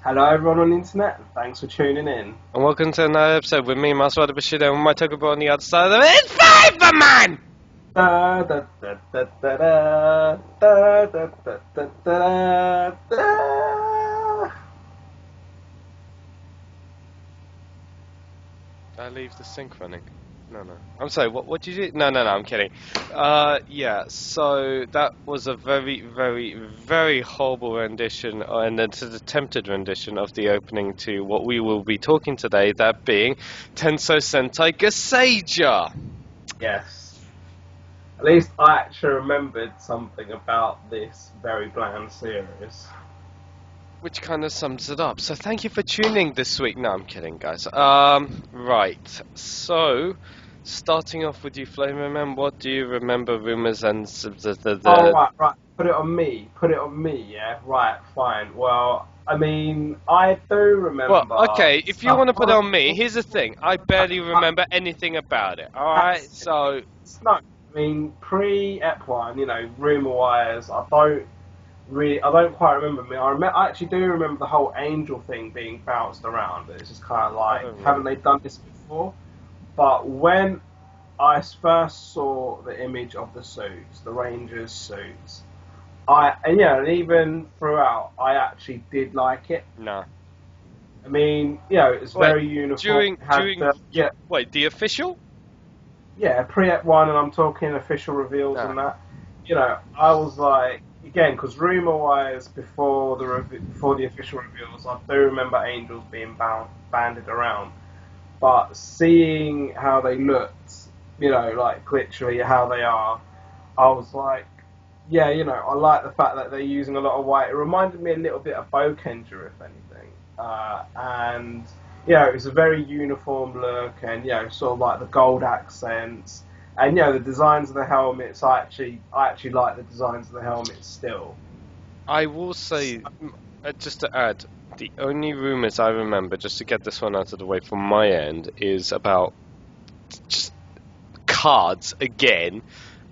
Hello everyone on the internet, and thanks for tuning in. And welcome to another episode with me, Master Bushido, and my Toku Bros on the other side of it. It's Flayvaman! Da, da, da, da, da, da, da, da, da, da, da, da. I leave the sync running. No. I'm sorry, what did you do? No, I'm kidding. Yeah, so that was a very, very, very horrible rendition, and it's an attempted rendition of the opening to what we will be talking today, that being Tensou Sentai Goseiger. Yes. At least I actually remembered something about this very bland series. Which kind of sums it up. So thank you for tuning this week. No, I'm kidding, guys. Right. So, starting off with you, Flayvaman, what do you remember, rumors, and Oh, right. Put it on me, yeah? Right, fine. Well, I mean, I do remember... Well, okay, if you want to put it on me, stuff. here's the thing. I barely remember anything about it, alright? So... No, I mean, pre-Ep 1, rumour-wise, I don't quite remember. I actually do remember the whole angel thing being bounced around. It's just kind of like, haven't they done this before? But when I first saw the image of the suits, the Rangers suits, and even throughout, I actually did like it. No. I mean, it's very uniform. Wait, the official? Yeah, pre-Ep 1, and I'm talking official reveals and that. I was like, again, because rumor-wise, before the official reveals, I do remember angels being banded around. But seeing how they looked, like literally how they are, I was like, yeah, I like the fact that they're using a lot of white. It reminded me a little bit of Bokenger, if anything. And it was a very uniform look, and sort of like the gold accents. And the designs of the helmets, I actually like the designs of the helmets still. I will say, just to add, the only rumours I remember, just to get this one out of the way from my end, is about just cards again,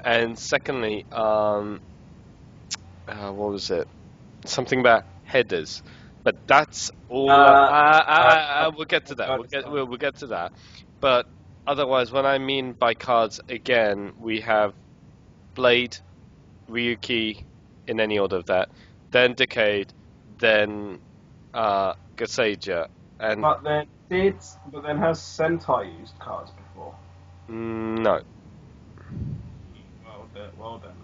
and secondly, what was it? Something about headers. But that's all. We'll get to that. We'll get to that. But otherwise, what I mean by cards, again, we have Blade, Ryuki, in any order of that, then Decade, then Goseiger, and... But then has Sentai used cards before? No. Well done.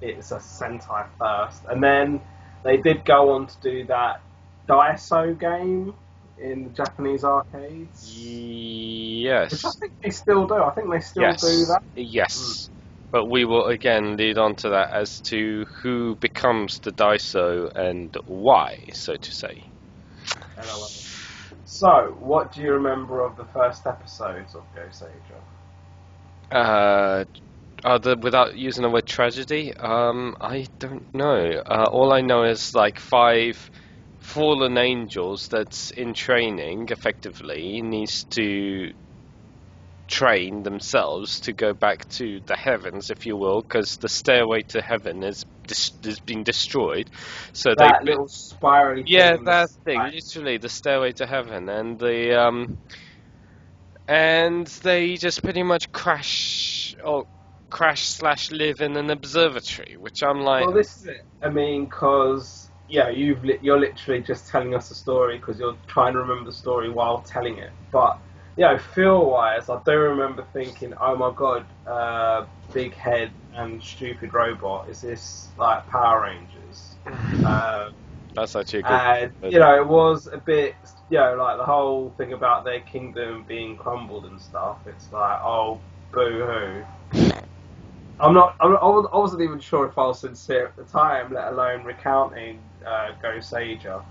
It's a Sentai first. And then they did go on to do that Daiso game in the Japanese arcades. Yes. Which I think they still do. I think they still do that. Yes. But we will again lead on to that as to who becomes the Daiso and why, so to say. So, what do you remember of the first episodes of Goseiger? Without using the word tragedy, I don't know. All I know is like 5 fallen angels that's in training, effectively, needs to train themselves to go back to the heavens, if you will, because the stairway to heaven is being destroyed. So that little spirally thing. That thing, literally the stairway to heaven, and they just pretty much crash / live in an observatory, which I'm like... Well, this is it. I mean, because, you're literally just telling us a story because you're trying to remember the story while telling it. But, feel-wise, I do remember thinking, oh my god, big head and stupid robot, is this, like, Power Rangers? That's actually a good... And, it was a bit, like the whole thing about their kingdom being crumbled and stuff. It's like, oh, boo-hoo. I wasn't even sure if I was sincere at the time, let alone recounting Goseiger.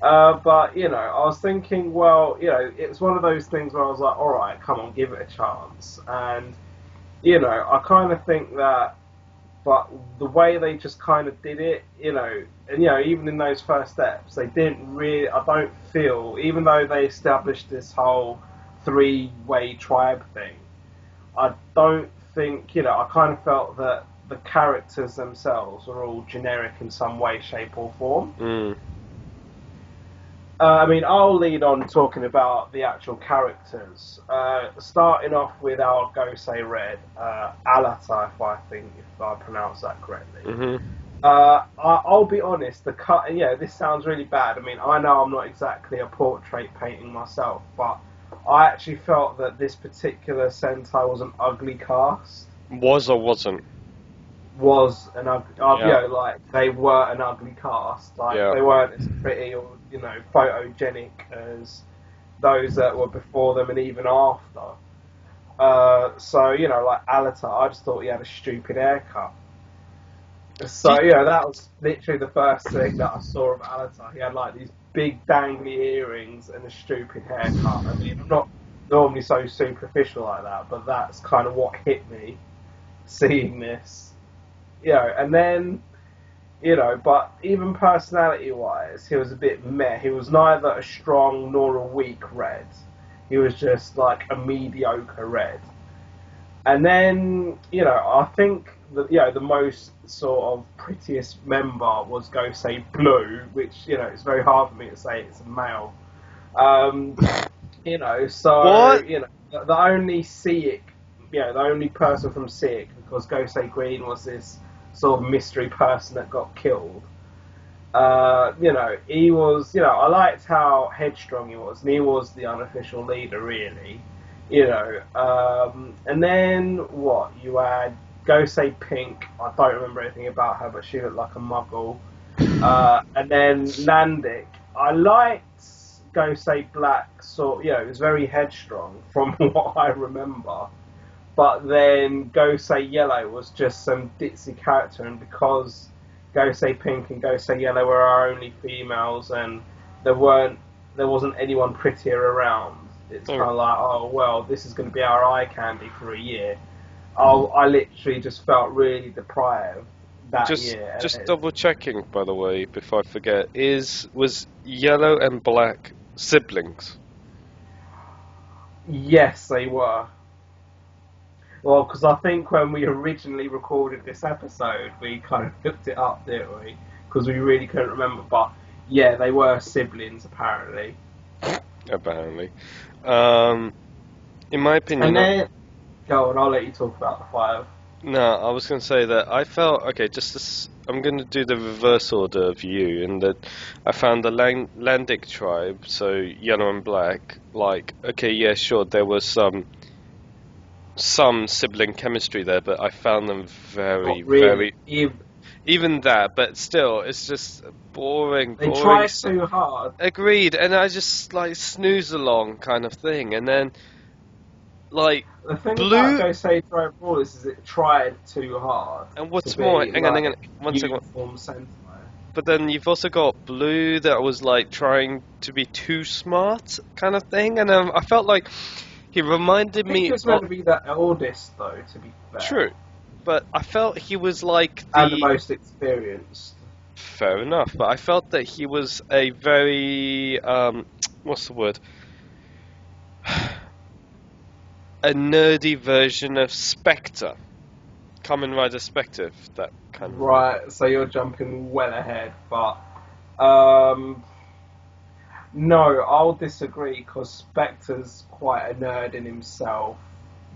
But, I was thinking, well, it was one of those things where I was like, alright, come on, give it a chance. And, I kind of think that, but the way they just kind of did it, and, even in those first steps, they didn't really, I don't feel, even though they established this whole 3-way tribe thing, I don't think, I kind of felt that the characters themselves are all generic in some way, shape or form. I mean, I'll lead on talking about the actual characters. Starting off with our Gosei Red, Alata, if I pronounce that correctly. Mm-hmm. I'll be honest, the cut. Yeah, this sounds really bad. I mean, I know I'm not exactly a portrait painting myself, but I actually felt that this particular Sentai was an ugly cast. Was or wasn't? Was an ugly, Yeah. like they were an ugly cast. Like Yeah. they weren't as pretty or photogenic as those that were before them and even after. So like Alata, I just thought he had a stupid haircut. So that was literally the first thing that I saw of Alata. He had like these big dangly earrings and a stupid haircut. I mean, I'm not normally so superficial like that, but that's kind of what hit me seeing this. And then, but even personality-wise, he was a bit meh. He was neither a strong nor a weak Red. He was just like a mediocre Red. And then, I think the most sort of prettiest member was Gosei Blue, which, it's very hard for me to say it's a male. So, What? The only Seik, the only person from Seik, because Gosei Green was this sort of mystery person that got killed. He was, I liked how headstrong he was, and he was the unofficial leader, really. And then what? You had Gosei Pink. I don't remember anything about her, but she looked like a muggle. And then Nandik. I liked Gosei Black. It was very headstrong from what I remember. But then Gosei Yellow was just some ditzy character, and because Gosei Pink and Gosei Yellow were our only females, and there wasn't anyone prettier around. It's kind of like, oh well, this is going to be our eye candy for a year. I literally just felt really deprived that year. Just double checking, by the way, before I forget, was Yellow and Black siblings? Yes, they were. Well, because I think when we originally recorded this episode, we kind of looked it up, didn't we? Because we really couldn't remember. But yeah, they were siblings, apparently. Apparently. In my opinion... And then... Go on, I'll let you talk about the 5. No, I was going to say that I felt... Okay, I'm going to do the reverse order of you, in that I found the Landic tribe, so Yellow and Black, like, okay, yeah, sure, there was some sibling chemistry there, but I found them very... Even that, but still, it's just boring. They try too hard. Agreed, and I just, like, snooze along kind of thing, and then, like, the thing Blue... about Gosei Tribe Brawlers is it tried too hard. And what's more, hang on, one second. But then you've also got Blue that was, like, trying to be too smart kind of thing, and I felt like he reminded me... He was meant to be the eldest, though, to be fair. True. But I felt he was like the most experienced. Fair enough, but I felt that he was a very what's the word? A nerdy version of Spectre, Kamen Rider Spectre, that kind of. Right, so you're jumping well ahead, but no, I'll disagree because Spectre's quite a nerd in himself.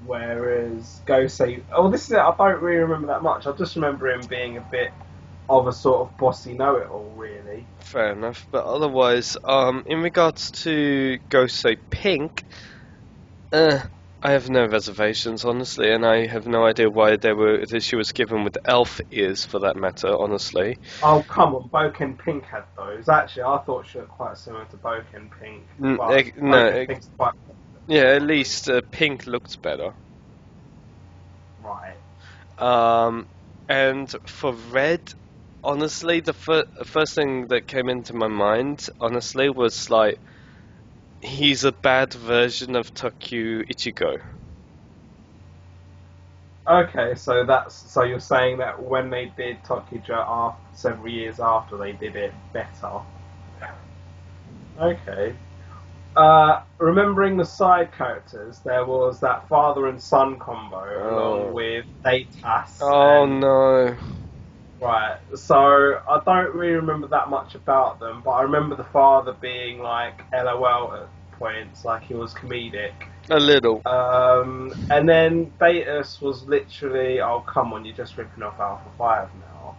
Whereas Gosei... Oh, this is it. I don't really remember that much. I just remember him being a bit of a sort of bossy know-it-all, really. Fair enough. But otherwise, in regards to Gosei Pink, I have no reservations, honestly, and I have no idea why she was given with elf ears, for that matter, honestly. Oh, come on. Boken Pink had those. Actually, I thought she looked quite similar to Boken Pink. Pink's quite... Yeah, at least Pink looked better. Right. And for Red, honestly, the first thing that came into my mind, honestly, was like, he's a bad version of Toku Ichigo. Okay, so you're saying that when they did Tokuja several years after, they did it better. Okay. Remembering the side characters, there was that father and son combo along with Datas. Oh no. Right. So I don't really remember that much about them, but I remember the father being like LOL at points, like he was comedic. A little. And then Datus was literally, oh come on, you're just ripping off Alpha 5 now.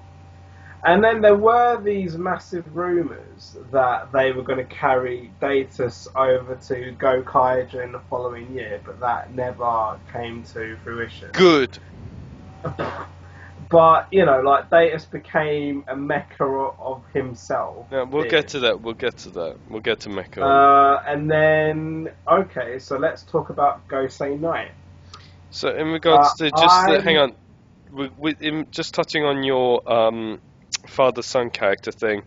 And then there were these massive rumours that they were going to carry Datus over to Go Kaija in the following year, but that never came to fruition. Good. But, you know, like, Datus became a mecha of himself. No, we'll get to that. We'll get to that. We'll get to Mecha. And then, okay, so let's talk about Gosei Knight. So in regards to hang on, just touching on your father-son character thing,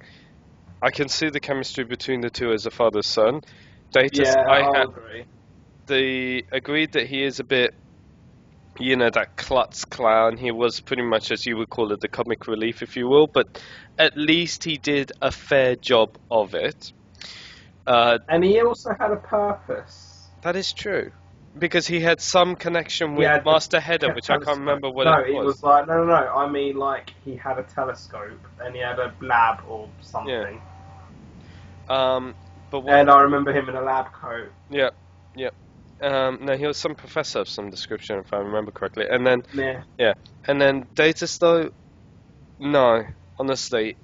I can see the chemistry between the two as a father-son. Datus, Yeah, I agree. They agreed that he is a bit, you know, that klutz clown. He was pretty much, as you would call it, the comic relief, if you will, but at least he did a fair job of it. And he also had a purpose. That is true. Because he had some connection with Master Header, which I can't remember what it was. No, it was like, no, I mean, like, he had a telescope, and he had a lab or something. Yeah. And I remember him in a lab coat. Yeah. No, he was some professor of some description, if I remember correctly. And then, yeah. And then Datus, though, no, honestly,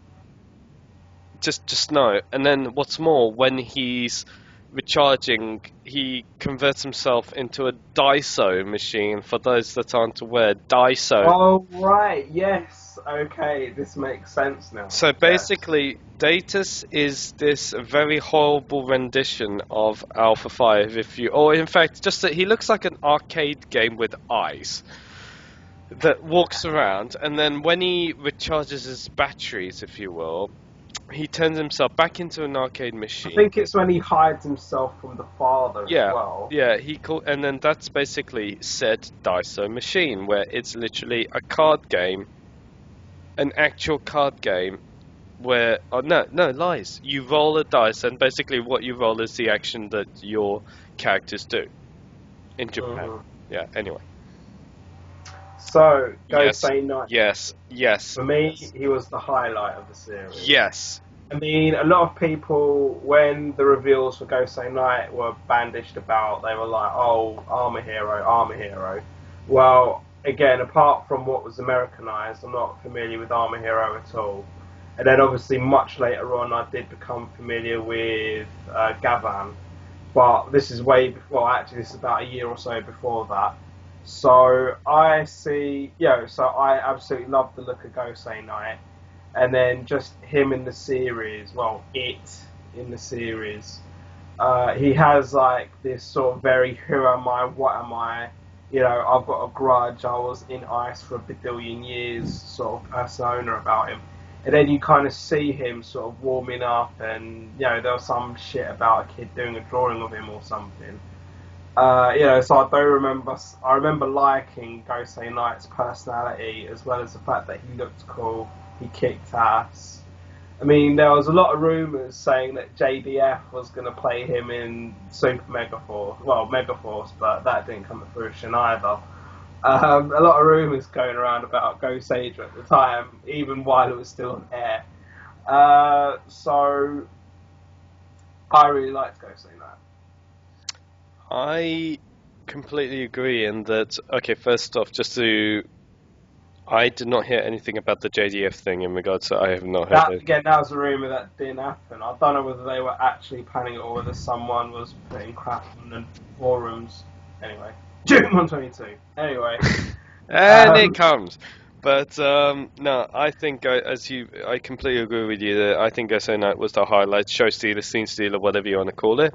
just no. And then what's more, when he's recharging, he converts himself into a Daiso machine. For those that aren't aware, Daiso. Oh right, yes. Okay, this makes sense now. So basically, Datus is this very horrible rendition of Alpha 5. Or in fact, just that he looks like an arcade game with eyes that walks around, and then when he recharges his batteries, if you will, he turns himself back into an arcade machine. I think it's when he hides himself from the father as well. Yeah, and then that's basically said Daiso machine, where it's literally a card game, an actual card game, where no lies. You roll a dice, and basically what you roll is the action that your characters do in Japan. Yeah. Anyway. So, Gosei Knight. Yes. For me, he was the highlight of the series. Yes. I mean, a lot of people, when the reveals for Gosei Knight were bandaged about, they were like, oh, armor hero. Well, again, apart from what was Americanized, I'm not familiar with Armor Hero at all. And then obviously much later on I did become familiar with Gavan. But this is way before, actually this is about a year or so before that. So I see, so I absolutely love the look of Gosei Knight. And then just him in the series, it in the series. He has like this sort of very who am I, what am I, I've got a grudge, I was in ice for a badillion years sort of persona about him. And then you kind of see him sort of warming up, and there was some shit about a kid doing a drawing of him or something. So I remember liking Gosei Knight's personality, as well as the fact that he looked cool, he kicked ass. I mean, there was a lot of rumours saying that JDF was going to play him in Super Megaforce, Megaforce, but that didn't come to fruition either. A lot of rumours going around about Goseiger at the time, even while it was still on air. So I really liked Gosei Knight. I completely agree in that, okay, first off, I did not hear anything about the JDF thing in regards to, I have not heard it. Again, that was a rumour that didn't happen. I don't know whether they were actually planning it or whether someone was putting crap on the forums. Anyway, June 122. Anyway. And it comes. But, no, I think, I completely agree with you that I think Gosei Knight was the highlight, show stealer, scene stealer, whatever you want to call it.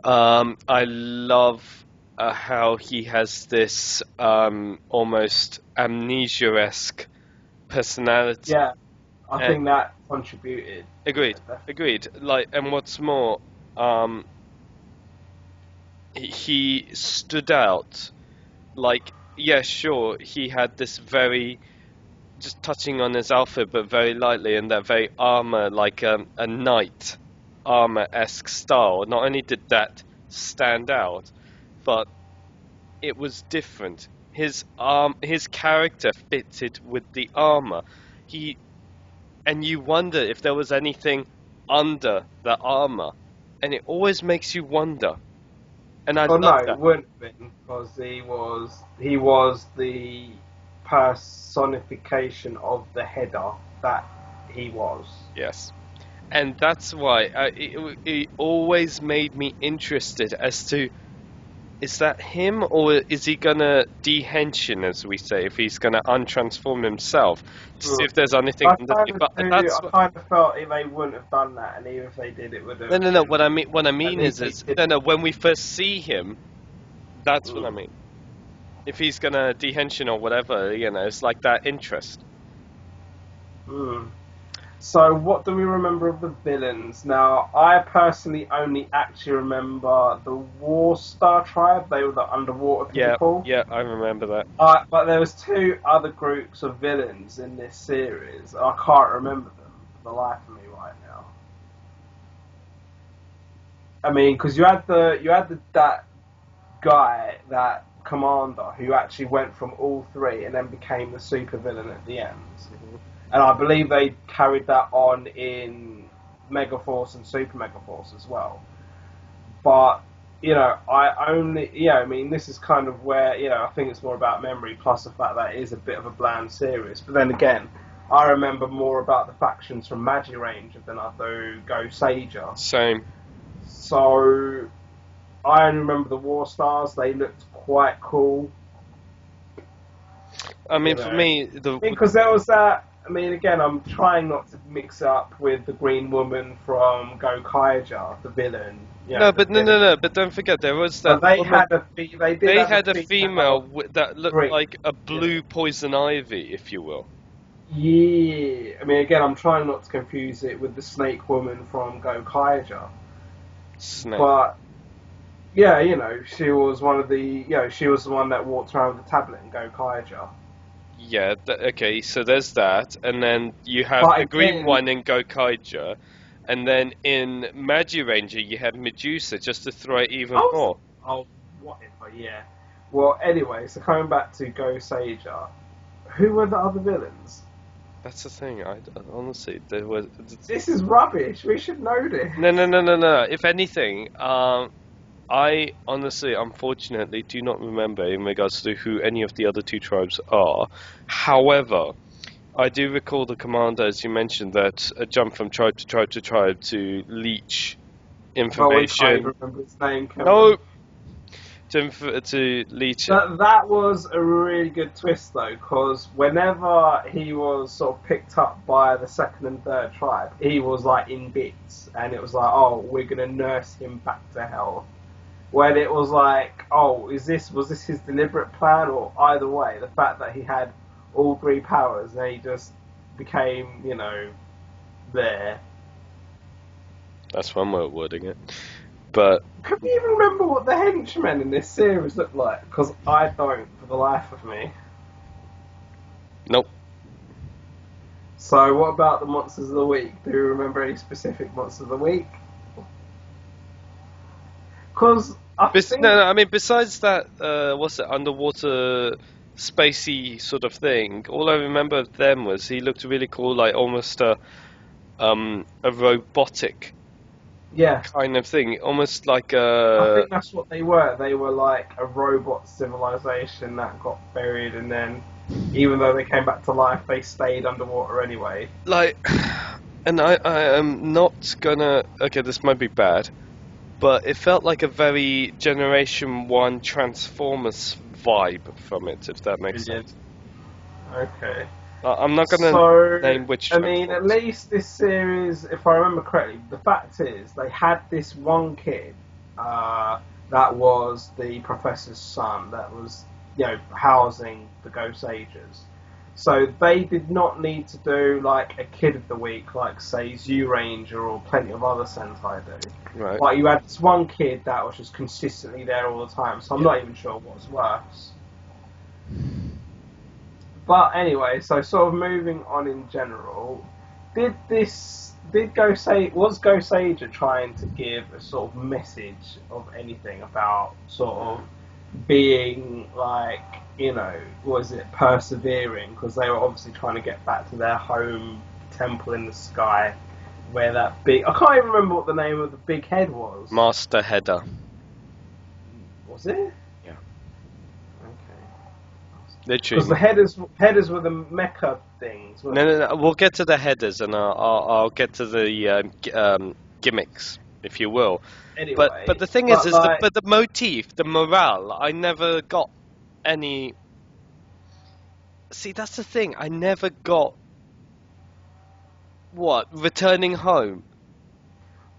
I love how he has this almost amnesia-esque personality. Yeah, I think that contributed. Agreed. Like, and what's more, he stood out. Like, yeah, sure, he had this very, just touching on his outfit, but very lightly, and that very armor, like a knight armor-esque style. Not only did that stand out, but it was different. His character fitted with the armor. and you wonder if there was anything under the armor, and it always makes you wonder. And I Oh no, love it that. wouldn't have been because he was the personification of the header that he was. Yes. And that's why it always made me interested as to, is that him, or is he gonna de-henshin, as we say, if he's gonna untransform himself to see if there's anything I underneath? But kind that's of felt they wouldn't have done that, and even if they did, it would have. no. What I mean is they no. When we first see him, that's what I mean. If he's gonna de-henshin or whatever, it's like that interest. So, what do we remember of the villains? Now, I personally only actually remember the War Star tribe. They were the underwater people. Yeah, I remember that. But there was two other groups of villains in this series. I can't remember them for the life of me right now. I mean, because you had that guy, that commander, who actually went from all three and then became the super villain at the end. And I believe they carried that on in Megaforce and Super Megaforce as well. But, I mean, this is kind of where, I think it's more about memory, plus the fact that it is a bit of a bland series. But then again, I remember more about the factions from Magi Ranger than I do Goseiger. Same. So, I only remember the War Stars. They looked quite cool. I mean, for me, because there was that. I mean, again, I'm trying not to mix up with the Green Woman from Goseiger, the villain. No. But don't forget, there was that. But they had a female that looked like a blue poison ivy, if you will. Yeah. I mean, again, I'm trying not to confuse it with the Snake Woman from Goseiger. Snake. But yeah, she was one of the. She was the one that walked around with the tablet in Goseiger. Yeah, okay, so there's that, and then you have the green one in Goseiger, and then in Magi Ranger you have Medusa, just to throw it even more. Oh, whatever, yeah. Well, anyway, so coming back to Goseiger, who were the other villains? That's the thing, honestly, there was... This is rubbish, we should know this. No. If anything, I honestly, unfortunately, do not remember in regards to who any of the other two tribes are. However, I do recall the commander, as you mentioned, that jumped from tribe to tribe to tribe to leech information. I can't remember his name. No! To leech it. That was a really good twist, though, because whenever he was sort of picked up by the second and third tribe, he was like in bits, and it was like, oh, we're going to nurse him back to health. When it was like, oh, was this his deliberate plan? Or either way, the fact that he had all three powers and he just became, there. That's one way of wording it. But can you even remember what the henchmen in this series looked like? Because I don't, for the life of me. Nope. So what about the monsters of the week? Do you remember any specific monsters of the week? Because I mean, besides that, what's it, underwater, spacey sort of thing, all I remember of them was he looked really cool, like almost a robotic kind of thing, almost like I think that's what they were. They were like a robot civilization that got buried, and then, even though they came back to life, they stayed underwater anyway. Like, and I am not gonna... Okay, this might be bad, but it felt like a very Generation 1 Transformers vibe from it, if that makes sense. Okay. I'm not going to name which... I mean, at least this series, if I remember correctly, the fact is, they had this one kid that was the professor's son, that was, housing the Goseigers. So they did not need to do, like, a Kid of the Week, like, say, Zyuranger or plenty of other Sentai do. Right. Like, you had this one kid that was just consistently there all the time, so I'm not even sure what's worse. But anyway, so sort of moving on in general, was Goseiger trying to give a sort of message of anything about sort of being, like, you know, was it persevering, because they were obviously trying to get back to their home temple in the sky, where that big, I can't even remember what the name of the big head was. Master Header. Was it? Yeah. Okay. Literally. Because the headers were the mecha things. No. We'll get to the headers, and I'll get to the gimmicks, if you will. Anyway, but the thing is like, the motif, the morale, I never got any. See, that's the thing. I never got returning home.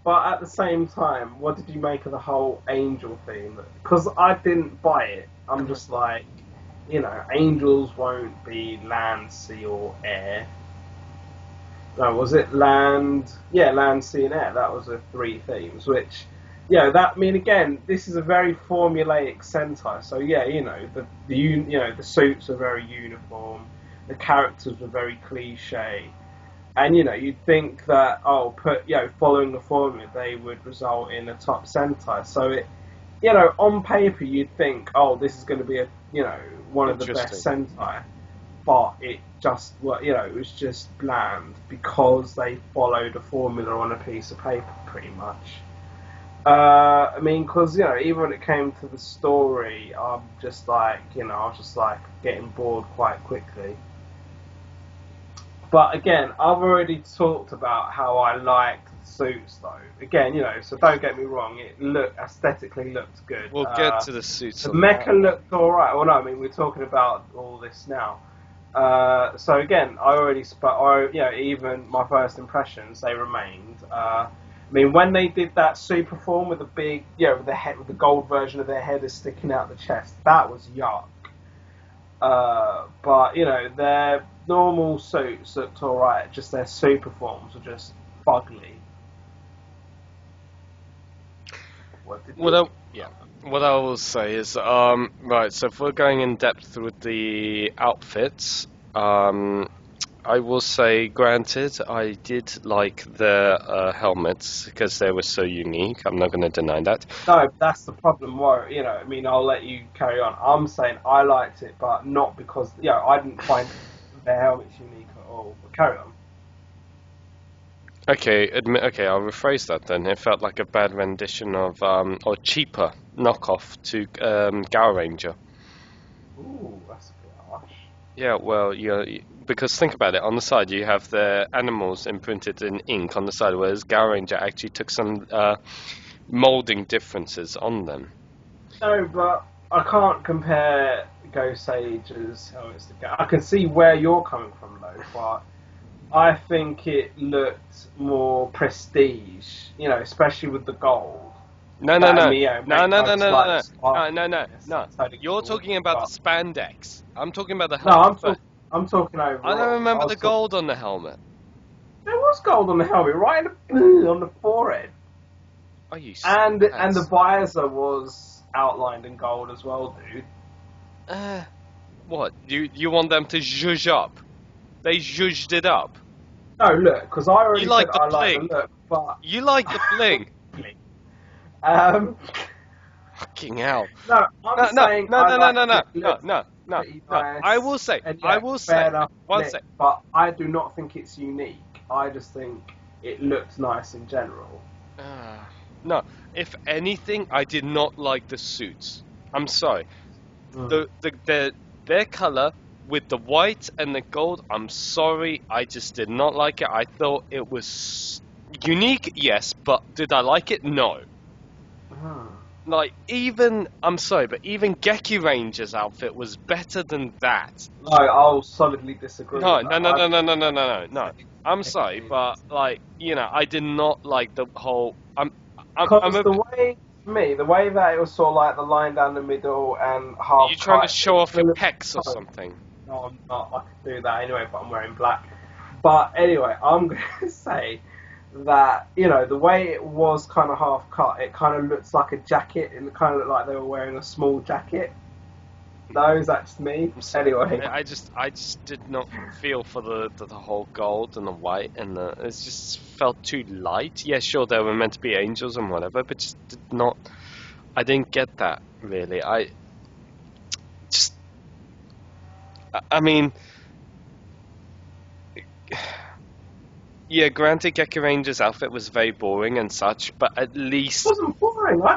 But at the same time, what did you make of the whole angel theme? Because I didn't buy it. I'm just like, you know, angels won't be land, sea, or air. No, was it land? Yeah, land, sea, and air. That was the three themes. Which, yeah, that. I mean, again, this is a very formulaic Sentai. So yeah, you know, the suits are very uniform. The characters were very cliche. And you know, you'd think that following the formula, they would result in a top Sentai. So it, you know, on paper, you'd think, oh, this is going to be one of the best Sentai. But it just, it was just bland because they followed a formula on a piece of paper, pretty much. I mean, because even when it came to the story, I was just like getting bored quite quickly. But again, I've already talked about how I liked the suits, though. Again, so don't get me wrong, it aesthetically looked good. We'll get to the suits. The mecha looked alright. Well, no, I mean, we're talking about all this now. So again, even my first impressions, they remained. I mean, when they did that super form with the big, with the gold version of their head is sticking out the chest, that was yuck. But their normal suits looked alright, just their super forms were just fugly. What I will say is, right, so if we're going in depth with the outfits, I will say, granted, I did like the helmets because they were so unique. I'm not going to deny that. No, that's the problem. I mean, I'll let you carry on. I'm saying I liked it, but not because I didn't find their helmets unique at all. But carry on. Okay, I'll rephrase that then. It felt like a bad rendition of, or cheaper knockoff to Gao Ranger. Ooh, that's a bit harsh. Yeah, well, because think about it. On the side, you have the animals imprinted in ink on the side, whereas Gao Ranger actually took some molding differences on them. No, but I can't compare Goseiger's helmets to Gao. I can see where you're coming from, though, but I think it looked more prestige, especially with the gold. No. You're talking about the spandex. I'm talking about the helmet. No, I'm talking overall. I don't remember the gold on the helmet. There was gold on the helmet, right on the forehead. Are you and the visor was outlined in gold as well, dude. What? You want them to zhuzh up? They zhuzhed it up. No, look, because I already said I like the look, but you like the bling. Fucking hell. No, I'm saying no. I will say. But I do not think it's unique. I just think it looks nice in general. No, if anything, I did not like the suits. I'm sorry. Their color with the white and the gold, I'm sorry, I just did not like it. I thought it was unique, yes, but did I like it? No. Like, I'm sorry, but even Geki Ranger's outfit was better than that. No, I'll solidly disagree. No. I'm sorry, but, I did not like the whole... the way that it was sort of like the line down the middle and half... You're trying to show off your pecs or something. No, I'm not. I could do that anyway, but I'm wearing black. But anyway, I'm going to say that, the way it was kind of half cut, it kind of looks like a jacket. It kind of looked like they were wearing a small jacket. No, is that just me? Anyway. I just did not feel for the whole gold and the white, and it just felt too light. Yeah, sure, they were meant to be angels and whatever, but just did not... I didn't get that, really. I mean, yeah, granted, Geki Ranger's outfit was very boring and such, but at It least wasn't boring. I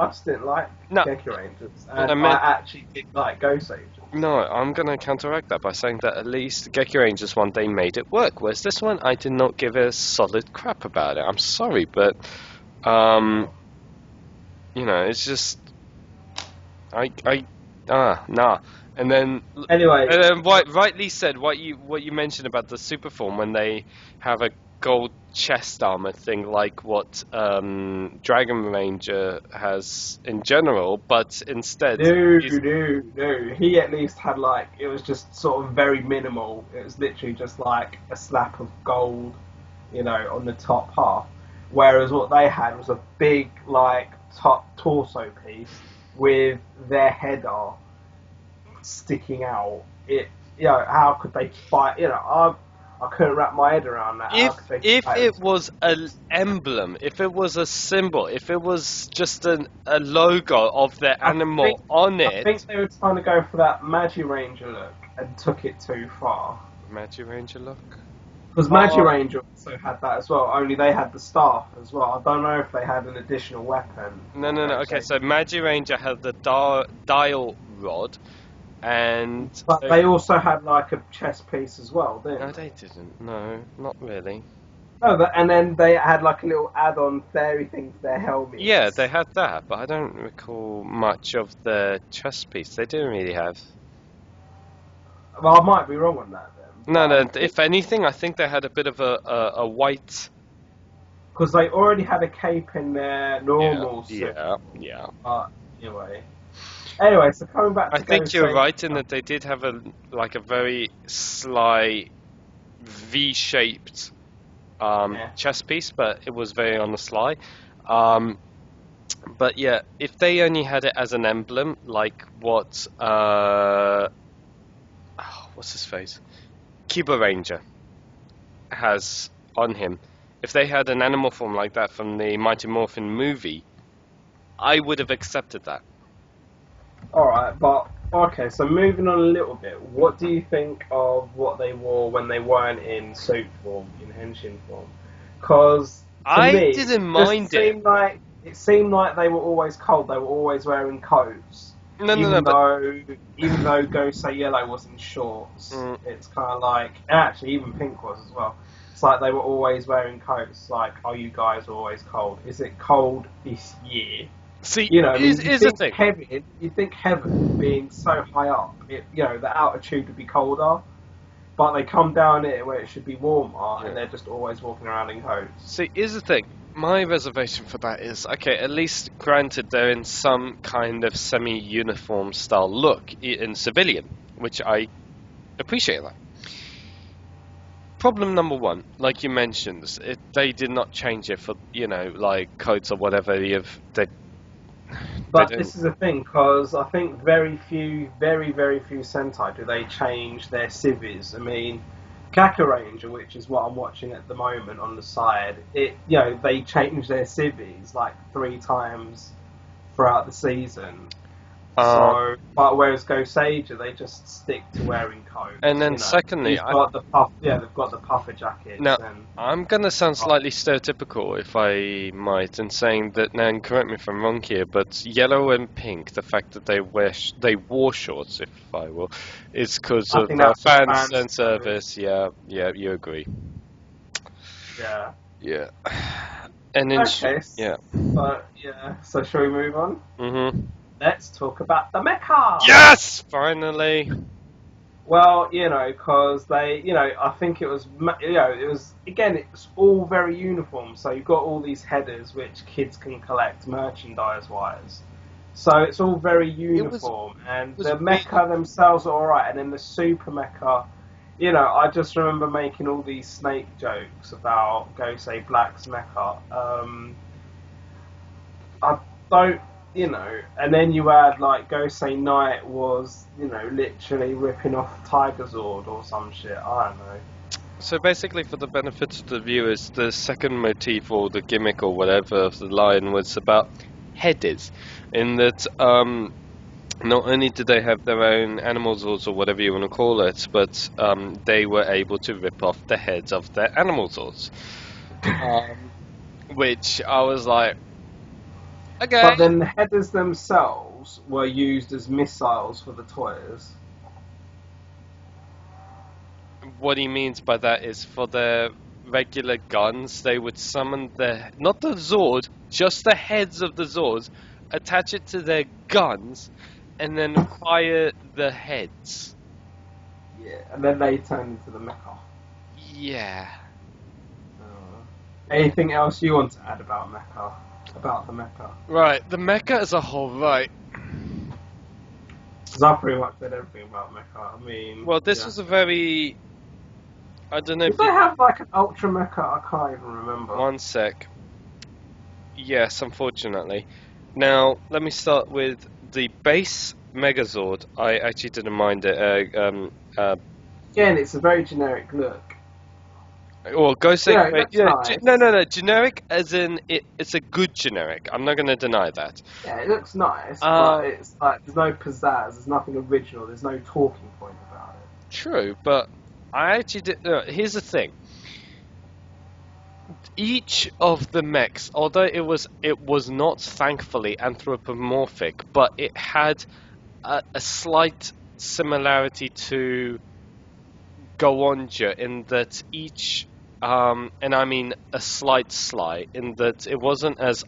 just didn't like no. Geki Rangers, But I and I meant actually did like Goseiger. no. I'm gonna counteract that by saying that at least Geki Ranger's one they made it work, whereas this one I did not give a solid crap about it. I'm sorry, but um, it's just nah. And then Anyway, rightly said what you mentioned about the super form when they have a gold chest armor thing like what Dragon Ranger has in general, but instead no. He at least had like it was just sort of very minimal. It was literally just like a slap of gold, on the top half. Whereas what they had was a big like top torso piece with their header sticking out. How could they fight? I couldn't wrap my head around that. if it was an emblem, if it was a symbol, if it was just a logo of their animal on it. I think they were trying to go for that Magi Ranger look and took it too far. Magi Ranger look? Because Magi Ranger also had that as well, only they had the staff as well. I don't know if they had an additional weapon. No. Okay, so Magi Ranger had the dial rod, but they also had like a chest piece as well, didn't they? No, they didn't. No, not really. No, and then they had like a little add-on fairy thing to their helmet. Yeah, they had that, but I don't recall much of the chest piece. They didn't really have. Well, I might be wrong on that then. No. If anything, I think they had a bit of a white. Because they already had a cape in their normal suit. Yeah. But anyway, so coming back to I think you're right in that they did have a very sly V-shaped chest piece, but it was very on the sly. But yeah, if they only had it as an emblem, like what what's his face? Kiba Ranger has on him. If they had an animal form like that from the Mighty Morphin movie, I would have accepted that. Alright, but okay, so moving on a little bit, what do you think of what they wore when they weren't in suit form, in henshin form? Because I didn't mind it. It seemed like they were always cold, they were always wearing coats. Even though Gosei Yellow was in shorts, it's kind of like, and actually even Pink was as well. It's like they were always wearing coats. Like, are you guys always cold? Is it cold this year? See, you think heaven being so high up, the altitude would be colder, but they come down here where it should be warmer, and they're just always walking around in coats. See, here's the thing. My reservation for that is, okay, at least granted they're in some kind of semi-uniform style look in civilian, which I appreciate that. Problem number one, like you mentioned, they did not change it for, like coats or whatever. But this is the thing, because I think very, very few Sentai do they change their civvies. I mean, Kaka Ranger, which is what I'm watching at the moment on the side, they change their civvies like 3 times throughout the season. But whereas Goseiger, they just stick to wearing coats. And then secondly, they've got the puffer jackets. Now, I'm going to sound slightly stereotypical, if I might, in saying that, now, and correct me if I'm wrong here, but yellow and pink, the fact that they wore shorts, if I will, is because of fan service. Yeah, you agree. Yeah. Yeah. And so shall we move on? Mm-hmm. Let's talk about the mecha! Yes! Finally! Well, because I think it was, again, it's all very uniform. So you've got all these headers which kids can collect merchandise-wise. So it's all very uniform. And the mecha themselves are alright. And then the super mecha, I just remember making all these snake jokes about Gosei Black's mecha. I don't... and then you add like Gosei Knight was, literally ripping off Tiger Zord or some shit. I don't know. So basically, for the benefit of the viewers, the second motif or the gimmick or whatever of the line was about headers, in that not only did they have their own animal zords or whatever you want to call it, but they were able to rip off the heads of their animal zords. Which I was like, okay. But then the headers themselves were used as missiles for the toys. What he means by that is for their regular guns, they would summon not the Zord, just the heads of the Zords, attach it to their guns, and then fire the heads. Yeah, and then they turn into the mecha. Yeah. Anything else you want to add about mecha? About the mecha? Right, the mecha as a whole, right. Because I pretty much said everything about mecha. I mean... Well, this was a very... I don't know if they have like an ultra mecha, I can't even remember. One sec. Yes, unfortunately. Now, let me start with the base Megazord. I actually didn't mind it. Again, it's a very generic look. Well, Goseiger. Nice. No. Generic, as in it's a good generic. I'm not going to deny that. Yeah, it looks nice, but it's like there's no pizzazz. There's nothing original. There's no talking point about it. True, but I actually did. Here's the thing. Each of the mechs, although it was not thankfully anthropomorphic, but it had a slight similarity to Goonja in that each, and I mean a slight in that it wasn't as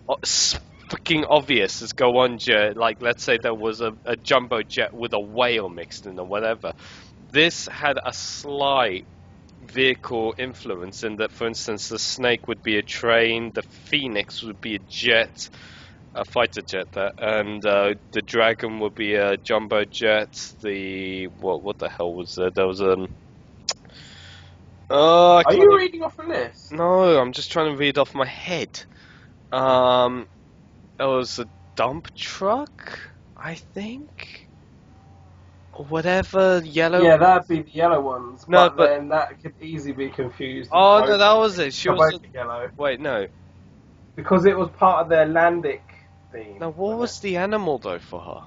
fucking obvious as Goonja. Like, let's say there was a jumbo jet with a whale mixed in or whatever. This had a slight vehicle influence in that, for instance, the snake would be a train, the phoenix would be a jet, a fighter jet, and the dragon would be a jumbo jet. What the hell was there? There was Are you reading off a list? No, I'm just trying to read off my head. It was a dump truck, I think. Or whatever, yellow. Yeah, that'd be the yellow ones. No, but then that could easily be confused. Oh no, that was it. She was yellow. Wait, no. Because it was part of their Landic theme. Now, what was the animal though for her?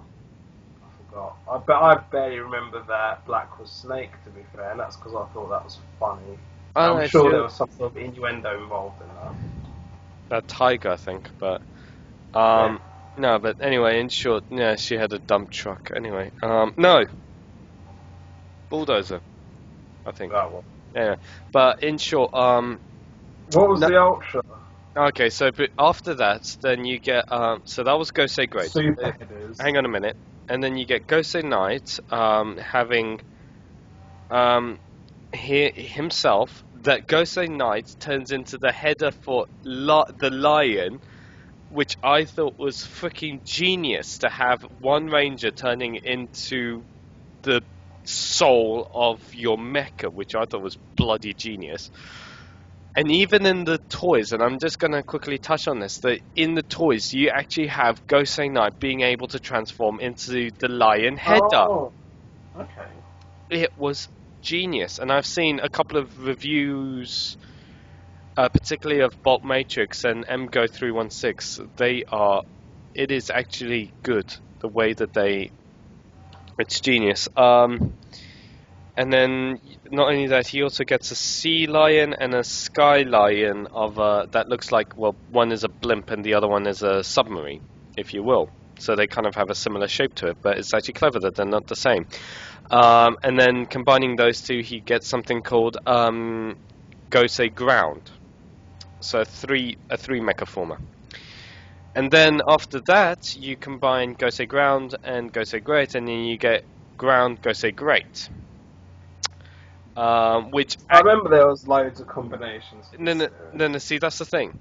I forgot. But I barely remember that black was snake. To be fair, and that's because I thought that was funny. I'm sure there was some sort of innuendo involved in that. A tiger, I think, but Yeah. no. But anyway, in short, yeah, she had a dump truck. Anyway, no, bulldozer, I think. That one. Yeah, but in short, What was the ultra? Okay, so but after that, then you get so that was Gosei Great. Super headers. Hang on a minute, and then you get Gosei Knight having himself. That Gosei Knight turns into the header for the lion, which I thought was freaking genius to have one ranger turning into the soul of your mecha, which I thought was bloody genius. And even in the toys, and I'm just going to quickly touch on this, that in the toys you actually have Gosei Knight being able to transform into the lion header. Oh, okay. It was genius, and I've seen a couple of reviews, particularly of Bolt Matrix and MGO 316. It is actually good the way that it's genius. And then not only that, he also gets a sea lion and a sky lion that looks like, well, one is a blimp and the other one is a submarine, if you will. So they kind of have a similar shape to it, but it's actually clever that they're not the same. And then combining those two, he gets something called Gosei Ground. So a three mecha former. And then after that, you combine Gosei Ground and Gosei Great, and then you get Ground Gosei Great. Which I remember there was loads of combinations. No, see, that's the thing.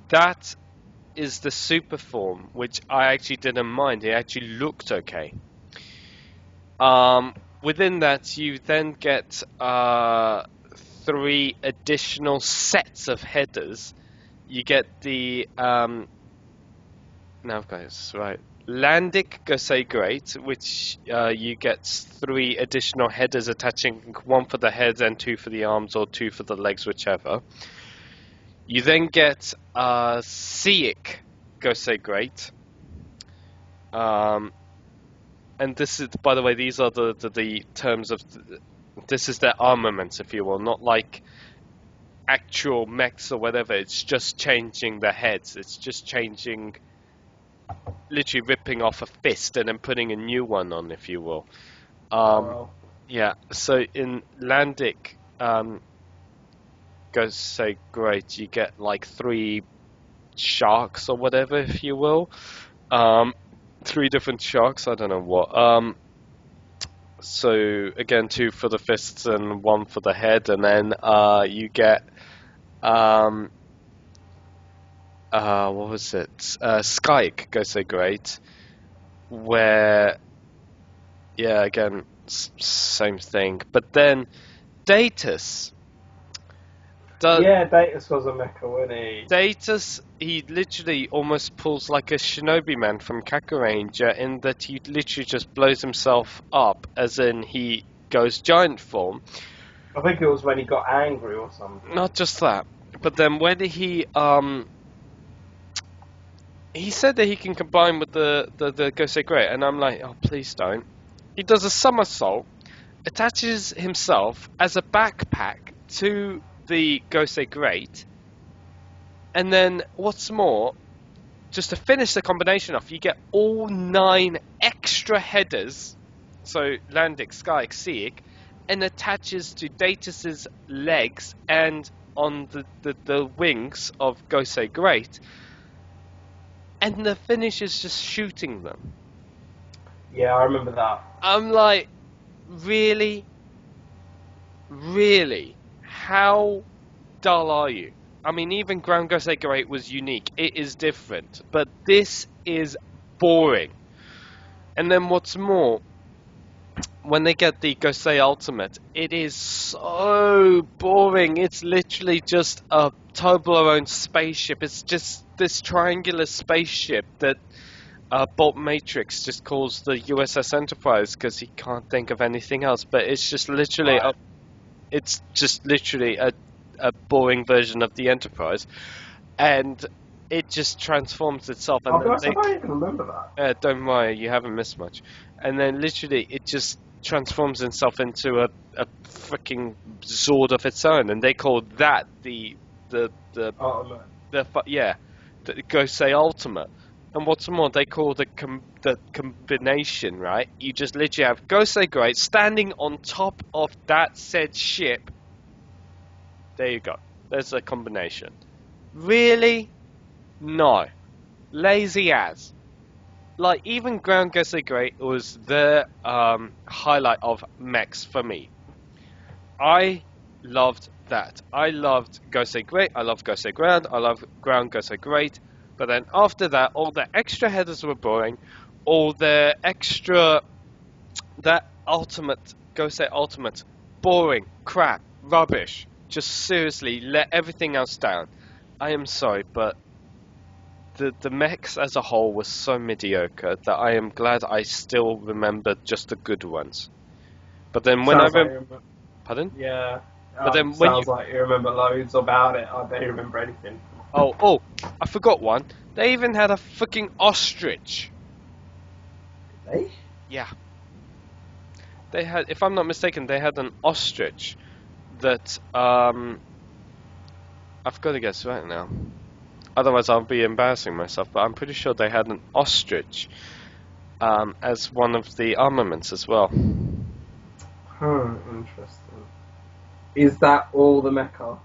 That is the super form, which I actually didn't mind. It actually looked okay. Within that, you then get 3 additional sets of headers. You get the now I've got this right. Landic Gosei Great, which you get 3 additional headers attaching, 1 for the heads and 2 for the arms, or 2 for the legs, whichever. You then get Seiic Gosei Great, and this is, by the way, these are the terms of this is their armaments, if you will, not like actual mechs or whatever. It's just changing the heads. It's just changing, literally ripping off a fist and then putting a new one on, if you will. Yeah. So in Landic, goes say great. You get like 3 sharks or whatever, if you will. 3 different sharks. I don't know what. So again, 2 for the fists and 1 for the head, and then you get what was it? Skyke Gosei Great, where again same thing, but then Datus. Datus was a mecha, wasn't he? Datus, he literally almost pulls like a shinobi man from Kakuranger, in that he literally just blows himself up, as in he goes giant form. I think it was when he got angry or something. Not just that, but then when he said that he can combine with the Gosei Great, and I'm like, oh, please don't. He does a somersault, attaches himself as a backpack to the Gosei Great, and then what's more, just to finish the combination off, you get all 9 extra headers, so Landic, Skyek, Seek, and attaches to Datus's legs and on the wings of Gosei Great, and the finish is just shooting them. Yeah, I remember that. I'm like, really? Really? How dull are you? I mean, even Ground Gosei Great was unique. It is different. But this is boring. And then what's more, when they get the Gosei Ultimate, it is so boring. It's literally just a Toblerone spaceship. It's just this triangular spaceship that Bolt Matrix just calls the USS Enterprise because he can't think of anything else. But it's just literally a boring version of the Enterprise, and it just transforms itself. And I don't even remember that. Don't worry, you haven't missed much. And then literally, it just transforms itself into a freaking Zord of its own, and they call that the Ultimate. the Gosei Ultimate. And what's more, they call the combination, right? You just literally have Gosei Great standing on top of that said ship. There you go. There's a combination. Really? No. Lazy as. Like, even Ground Gosei Great was the highlight of mechs for me. I loved that. I loved Gosei Great. I loved Gosei Ground. I loved Ground Gosei Great. But then after that, all the extra headers were boring. All the extra... That Ultimate, Gosei Ultimate, boring, crap, rubbish. Just seriously, let everything else down. I am sorry, but the mechs as a whole was so mediocre that I am glad I still remember just the good ones. But then when Pardon? Yeah. But then when sounds like you remember loads about it. I don't remember anything. Oh, I forgot one. They even had a fucking ostrich. Did they? Yeah. They had, if I'm not mistaken, they had an ostrich that, I've got to guess right now. Otherwise I'll be embarrassing myself, but I'm pretty sure they had an ostrich as one of the armaments as well. Interesting. Is that all the mecha?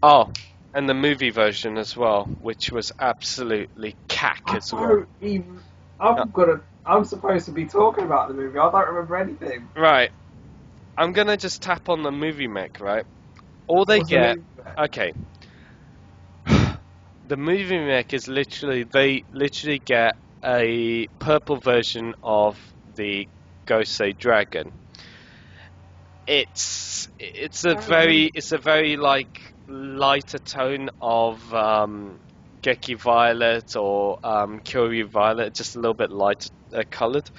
Oh, and the movie version as well, which was absolutely cack as well. I'm supposed to be talking about the movie. I don't remember anything. Right. I'm gonna just tap on the movie mech, right? All they get... Okay. The movie mech is literally... They literally get a purple version of the Gosei Dragon. It's a very like lighter tone of Geki Violet or Kyoryu Violet, just a little bit lighter coloured,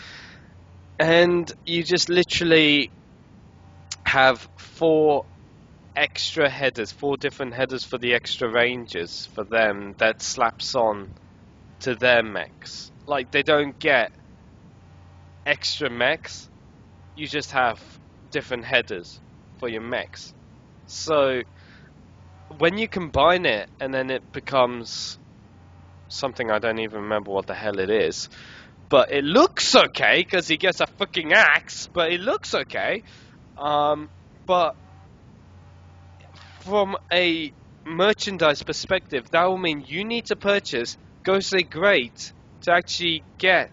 and you just literally have 4 extra headers, 4 different headers for the extra rangers for them that slaps on to their mechs. Like, they don't get extra mechs. You just have different headers for your mechs. So when you combine it and then it becomes something I don't even remember what the hell it is, but it looks okay because he gets a fucking axe, but it looks okay. But from a merchandise perspective, that will mean you need to purchase Gosei Great to actually get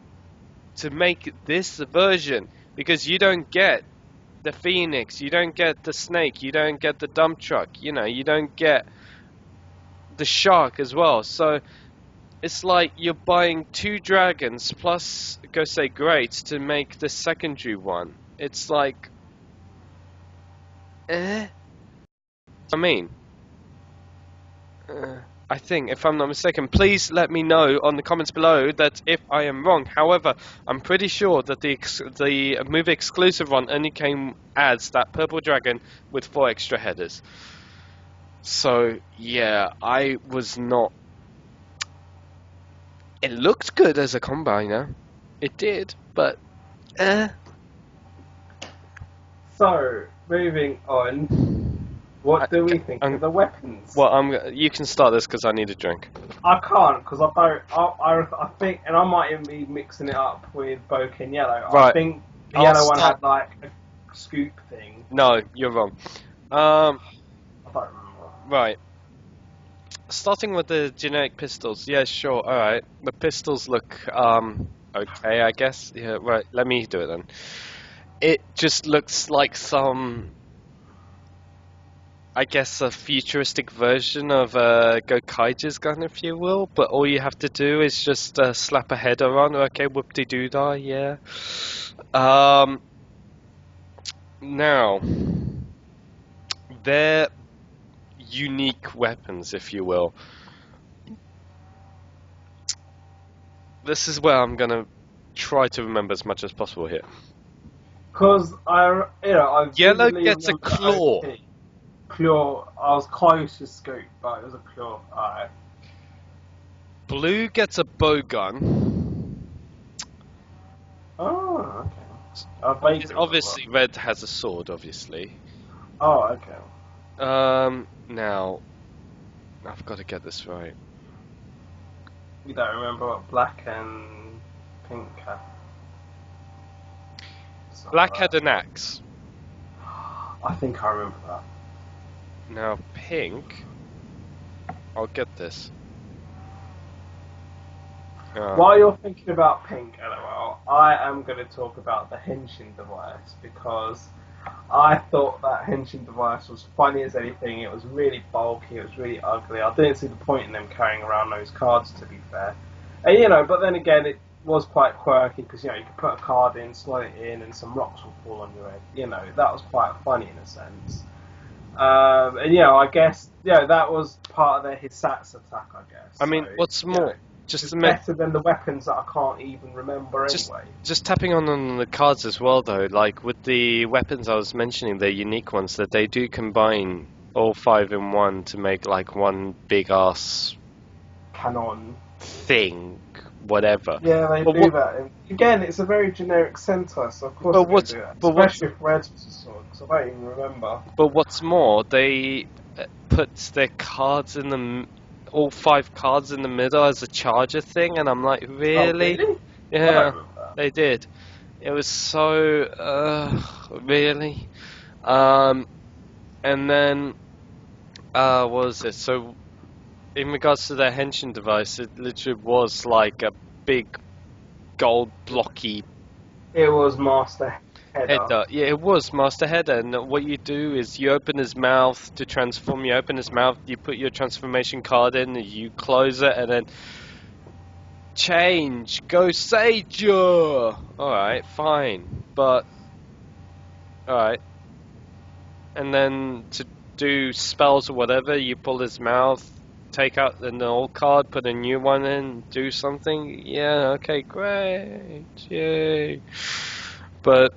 to make this version, because you don't get the Phoenix, you don't get the Snake, you don't get the dump truck, you don't get the Shark as well. So it's like you're buying 2 dragons plus Gosei Great to make the secondary one. It's like, I mean, I think, if I'm not mistaken, please let me know on the comments below that if I am wrong. However, I'm pretty sure that the movie exclusive one only adds that purple dragon with 4 extra headers. So yeah, I was not. It looked good as a combiner, it did, but So moving on. What do we think of the weapons? Well, you can start this because I need a drink. I can't, because I don't. I think, and I might even be mixing it up with Boken Yellow. Right. I think the yellow one had like a scoop thing. No, you're wrong. I don't remember. Right. Starting with the generic pistols. Yeah, sure. All right. The pistols look okay, I guess. Yeah. Right. Let me do it then. It just looks like some, I guess, a futuristic version of Gokaiger's gun, if you will, but all you have to do is just slap a header on. Okay, whoop-de-doo-dah, yeah. Now, they're unique weapons, if you will. This is where I'm gonna try to remember as much as possible here. Because Yellow gets a claw. Claw. I was close to scoop, but it was a claw. Alright. Blue gets a bow gun. Oh, okay. Obviously, red has a sword. Obviously. Oh, okay. Now, I've got to get this right. You don't remember what black and pink had? Black had an axe. I think I remember that. Now, pink. I'll get this. While you're thinking about pink, LOL, I am going to talk about the henshin device, because I thought that henshin device was funny as anything. It was really bulky, it was really ugly. I didn't see the point in them carrying around those cards, to be fair. And but then again, it was quite quirky, because you could put a card in, slot it in, and some rocks will fall on your head. That was quite funny in a sense. I guess that was part of their Hisatsu attack, I guess. I mean, what's more, it's better than the weapons that I can't even remember anyway. Just tapping on the cards as well, though. Like with the weapons I was mentioning, they're unique ones that they do combine all 5 in one to make like one big ass canon thing, whatever. Yeah, they do that. And again, it's a very generic Sentai, so of course they do that. Especially if Red was a sword, because I don't even remember. But what's more, they put their cards in the all 5 cards in the middle as a charger thing, and I'm like, really? Oh, really? Yeah, they did. It was so really. And then what was it? So in regards to their henshin device, it literally was like a big gold blocky. It was Master Header. Yeah, it was Master Header, and what you do is you open his mouth to transform. You open his mouth, you put your transformation card in, you close it, and then change. Goseiger! Alright, fine. But, alright. And then to do spells or whatever, you pull his mouth, take out an old card, put a new one in, do something. Yeah, okay, great. Yay. But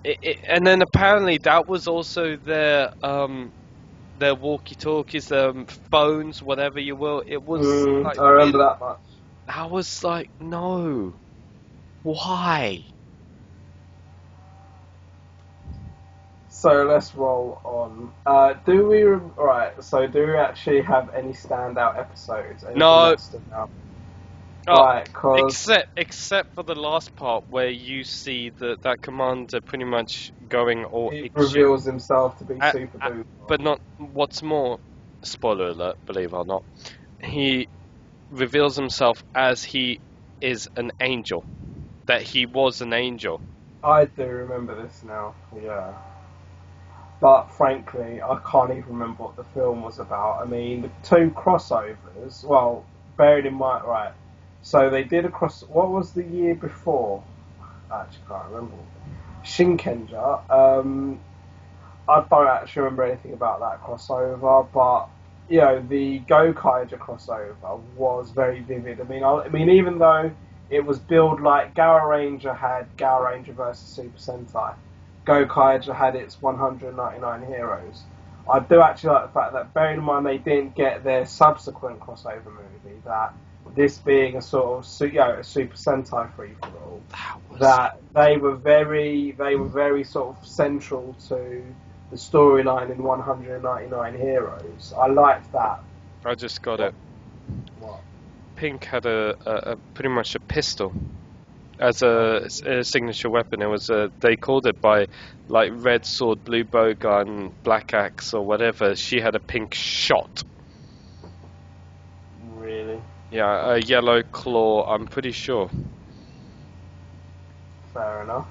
and then apparently that was also their walkie-talkies, their phones, whatever you will. It was. Like, I remember that much. I was like, no, why? So let's roll on. So do we actually have any standout episodes? Anything No. that stood out? Oh, Right, cause except for the last part where you see that commander pretty much going all he ape shit. reveals himself to be Uh, super duper. But not what's more, spoiler alert, believe it or not, he reveals himself as he is an angel, that he was an angel. I do remember this now. Yeah. But frankly, I can't even remember what the film was about. I mean, the two crossovers. Well, bearing in mind, right? So they did a cross. What was the year before? I actually can't remember. Shinkenja. I don't actually remember anything about that crossover, but the Gokaiger crossover was very vivid. I mean, even though it was billed like Gara Ranger had Gara Ranger versus Super Sentai, Gokaiger had its 199 heroes. I do actually like the fact that, bearing in mind they didn't get their subsequent crossover movie, that this being a sort of a Super Sentai free for all, that they were very sort of central to the storyline in 199 Heroes. I liked that. I just got it. What? Pink had a pretty much a pistol as a signature weapon. It was they called it by like red sword, blue bow gun, black axe, or whatever. She had a pink shot. Really? Yeah, a yellow claw. I'm pretty sure. Fair enough.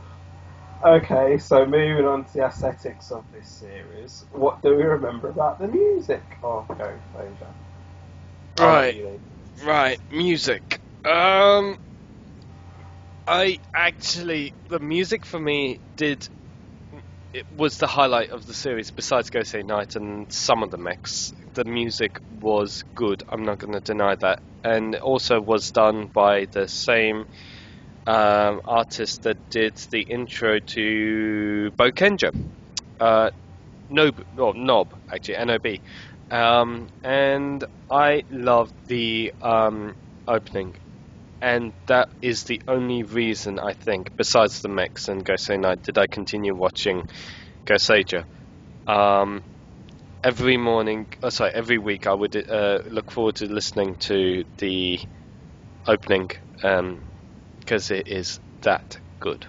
Okay, so moving on to the aesthetics of this series, what do we remember about the music? Oh, go, Flayvaman. Right, music. I actually, the music for me it was the highlight of the series. Besides Gosei Night and some of the mechs, the music was good. I'm not going to deny that, and also was done by the same artist that did the intro to Bokenja. Nob, actually, N-O-B. And I loved the opening. And that is the only reason, I think, besides the mix and Gosei Night, did I continue watching Goseiger. Every week I would look forward to listening to the opening, because it is that good.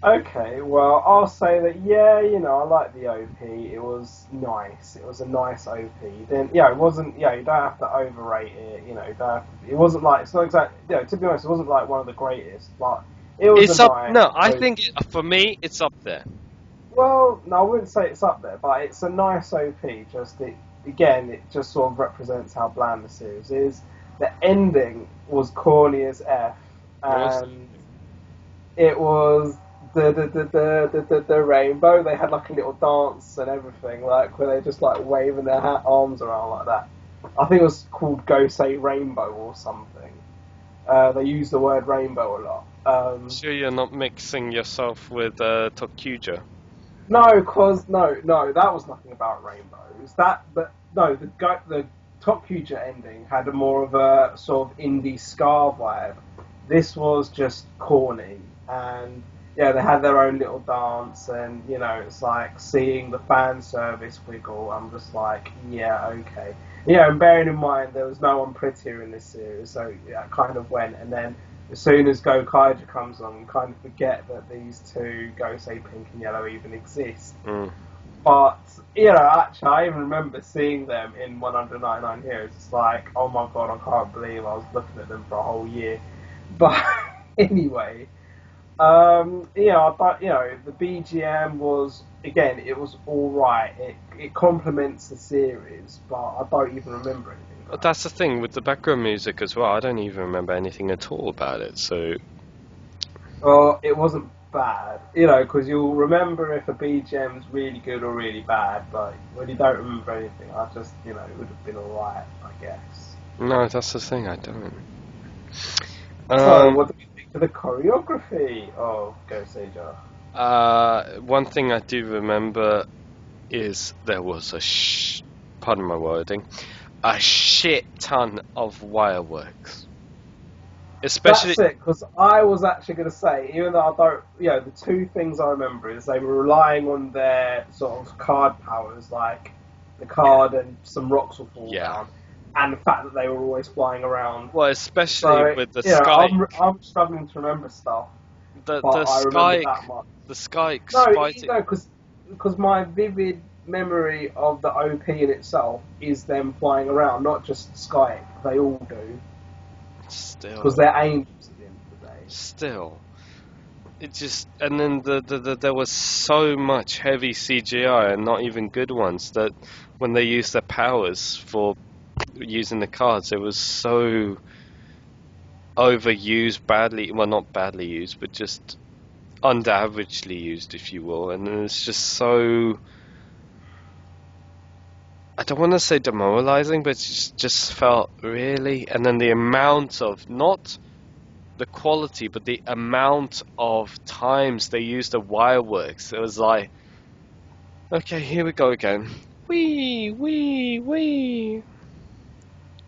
Okay, well, I'll say that, I like the OP. It was nice. It was a nice OP. Then, it wasn't, you don't have to overrate it, you don't have to, it wasn't like, it's not exactly, to be honest, it wasn't like one of the greatest, but it was nice. No, I think, for me, it's up there. Well, no, I wouldn't say it's up there, but it's a nice OP. It just sort of represents how bland the series is. The ending was corny as F, and it was the rainbow. They had like a little dance and everything, like where they just like waving their arms around like that. I think it was called Gosei Rainbow or something. They use the word rainbow a lot. Sure, you're not mixing yourself with Tokuja. No, that was nothing about rainbows. The Tokuja ending had more of a sort of indie ska vibe. This was just corny, and they had their own little dance, and it's like seeing the fan service wiggle. I'm just like, okay. And bearing in mind there was no one prettier in this series, so it kind of went, and then as soon as Gokaiger comes on, you kind of forget that these two, Gosei Pink and Yellow, even exist. But, actually, I even remember seeing them in 199 Heroes. It's like, oh my god, I can't believe I was looking at them for a whole year. But, anyway, I thought, the BGM was, again, it was alright. It complements the series, but I don't even remember anything. But that's the thing with the background music as well. I don't even remember anything at all about it, so... Well, it wasn't bad, because you'll remember if a BGM's really good or really bad, but when you don't remember anything, I just, it would have been alright, I guess. No, that's the thing, I don't. So, what do you think of the choreography of Goseiger? One thing I do remember is there was pardon my wording, a shit ton of wireworks. Especially, That's it, because I was actually going to say, even though I don't, the two things I remember is they were relying on their sort of card powers, like the card and some rocks will fall yeah. down, and the fact that they were always flying around. Well, especially So, with the Skyke. I'm struggling to remember stuff, but The I remember Skyke, that much. the Skyke's No, fighting. because my vivid memory of the OP in itself is them flying around, not just Skype. They all do. Still. Because they're angels at the end of the day. Still. It just, and then there was so much heavy CGI and not even good ones that when they used their powers for using the cards, it was so overused, badly, well, not badly used, but just under averagely used, if you will, and it's just so, I don't want to say demoralizing, but it just felt really, and then the amount of, not the quality, but the amount of times they used the wireworks, it was like, okay, here we go again. Wee.